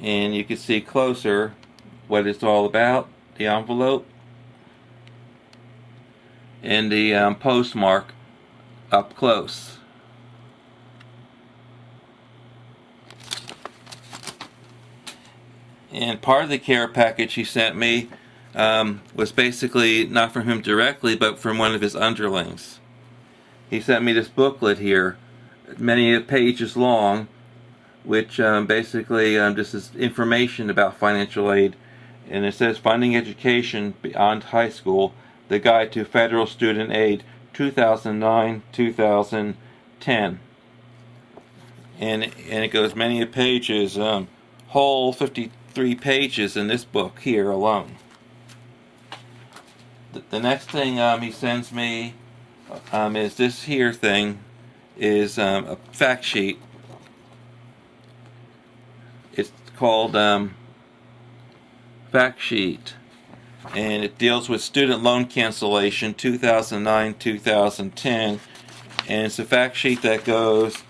and you can see closer what it's all about, the envelope, and the postmark up close. And part of the care package he sent me was basically not from him directly, but from one of his underlings. He sent me this booklet here, many pages long, which basically just is information about financial aid. And it says Funding Education Beyond High School, the Guide to Federal Student Aid 2009-2010. And it goes many pages, whole 53 pages in this book here alone. The next thing he sends me is this here thing, is a fact sheet. It's called Fact Sheet, and it deals with student loan cancellation 2009-2010, and it's a fact sheet that goes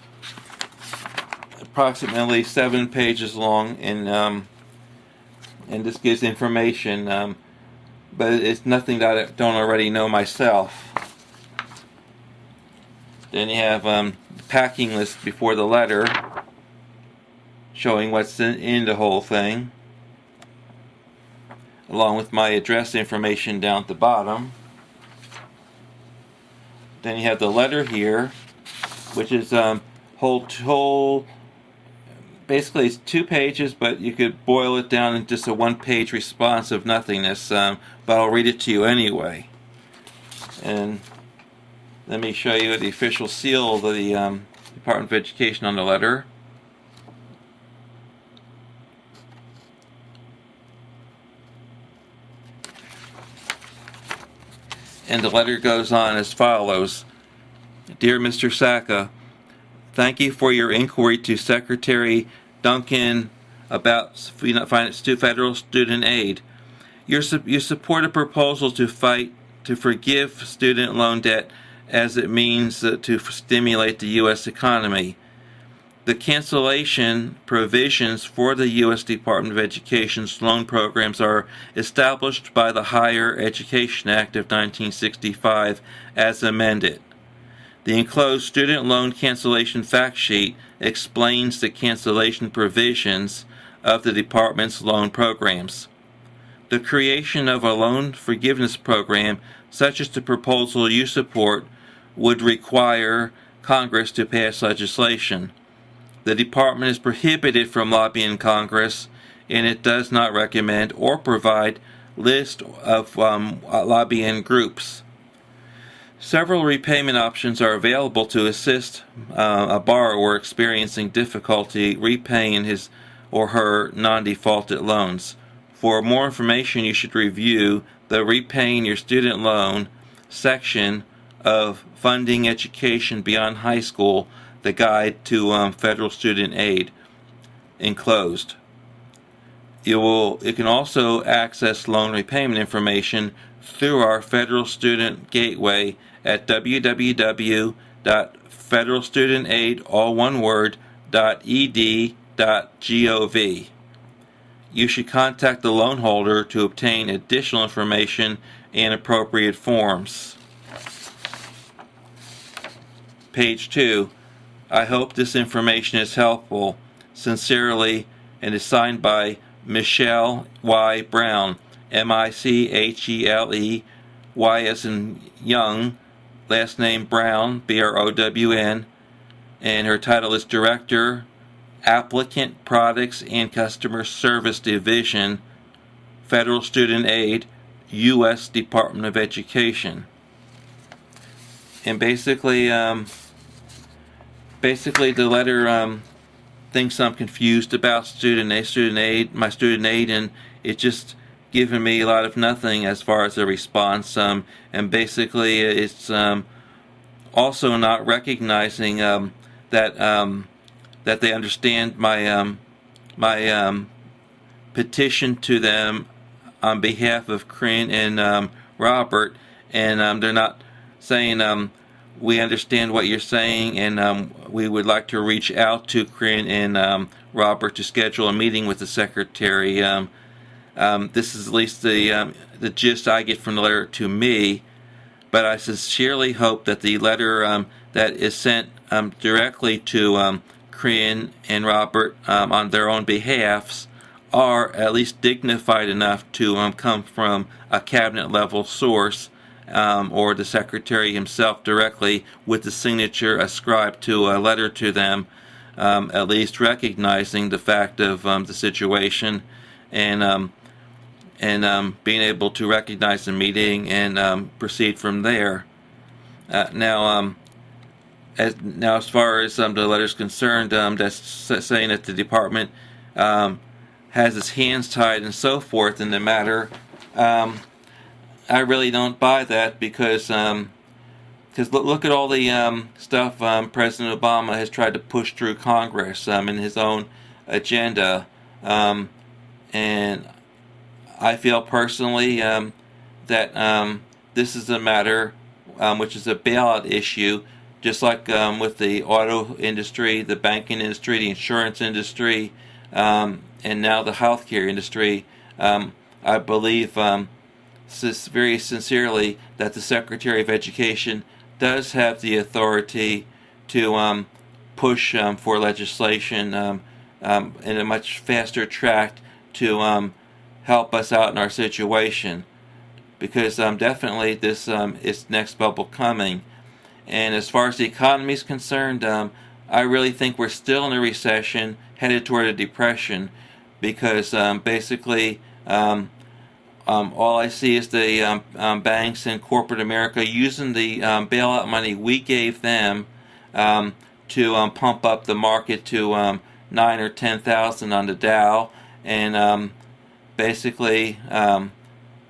approximately 7 pages long, and this gives information, but it's nothing that I don't already know myself. Then you have the packing list before the letter, showing what's in the whole thing, along with my address information down at the bottom. Then you have the letter here, which is whole. Basically, it's 2 pages, but you could boil it down in just a 1-page response of nothingness. But I'll read it to you anyway. And let me show you the official seal of the Department of Education on the letter. And the letter goes on as follows. Dear Mr. Sacca, thank you for your inquiry to Secretary Duncan about federal student aid. You support a proposal to forgive student loan debt as it means to stimulate the U.S. economy. The cancellation provisions for the U.S. Department of Education's loan programs are established by the Higher Education Act of 1965 as amended. The enclosed student loan cancellation fact sheet explains the cancellation provisions of the department's loan programs. The creation of a loan forgiveness program, such as the proposal you support, would require Congress to pass legislation. The department is prohibited from lobbying Congress, and it does not recommend or provide list of lobbying groups. Several repayment options are available to assist a borrower experiencing difficulty repaying his or her non-defaulted loans. For more information, you should review the Repaying Your Student Loan section of Funding Education Beyond High School, the Guide to Federal Student Aid, enclosed. You can also access loan repayment information through our Federal Student Gateway at www.federalstudentaid.gov. You should contact the loan holder to obtain additional information and appropriate forms. Page 2. I hope this information is helpful. Sincerely, and is signed by Michelle Y. Brown, Michele Y as in Young, last name Brown, Brown, and her title is Director, Applicant Products and Customer Service Division, Federal Student Aid, U.S. Department of Education. And basically the letter thinks I'm confused about my student aid, and it's just given me a lot of nothing as far as a response. And basically, it's also not recognizing that they understand my petition to them on behalf of Cryn and Robert, and they're not saying we understand what you're saying, and we would like to reach out to Cryn and Robert to schedule a meeting with the Secretary. This is at least the gist I get from the letter to me, but I sincerely hope that the letter that is sent directly to Cryn and Robert on their own behalfs are at least dignified enough to come from a cabinet-level source or the Secretary himself directly with the signature ascribed to a letter to them, at least recognizing the fact of the situation and being able to recognize the meeting and proceed from there. Now, as far as the letter is concerned, that's saying that the department has its hands tied and so forth in the matter. I really don't buy that because look at all the stuff President Obama has tried to push through Congress in his own agenda, and I feel personally that this is a matter which is a bailout issue, just like with the auto industry, the banking industry, the insurance industry, and now the healthcare industry. I believe very sincerely that the Secretary of Education does have the authority to push for legislation in a much faster track to help us out in our situation, because definitely this is next bubble coming. And as far as the economy is concerned, I really think we're still in a recession, headed toward a depression, because basically all I see is the banks and corporate America using the bailout money we gave them to pump up the market to 9 or 10,000 on the Dow, and basically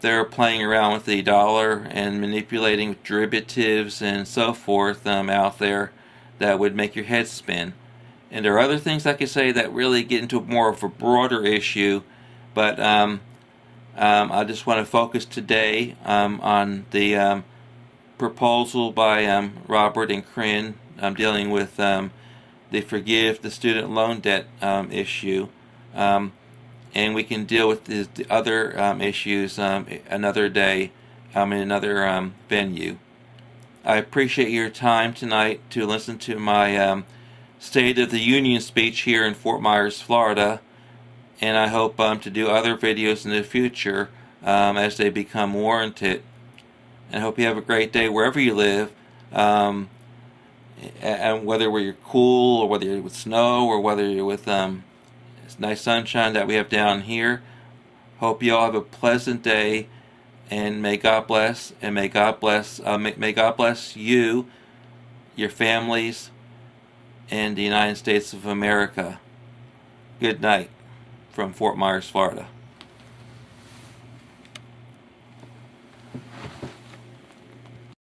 they're playing around with the dollar and manipulating derivatives and so forth out there that would make your head spin. And there are other things I could say that really get into more of a broader issue, but I just want to focus today on the proposal by Robert and Cryn dealing with the forgive the student loan debt issue, and we can deal with the other issues another day in another venue. I appreciate your time tonight to listen to my State of the Union speech here in Fort Myers, Florida, and I hope to do other videos in the future as they become warranted. And I hope you have a great day wherever you live, and whether you're cool or whether you're with snow or whether you're with nice sunshine that we have down here. Hope you all have a pleasant day, and may God bless, and may God bless you, your families, and the United States of America. Good night from Fort Myers, Florida.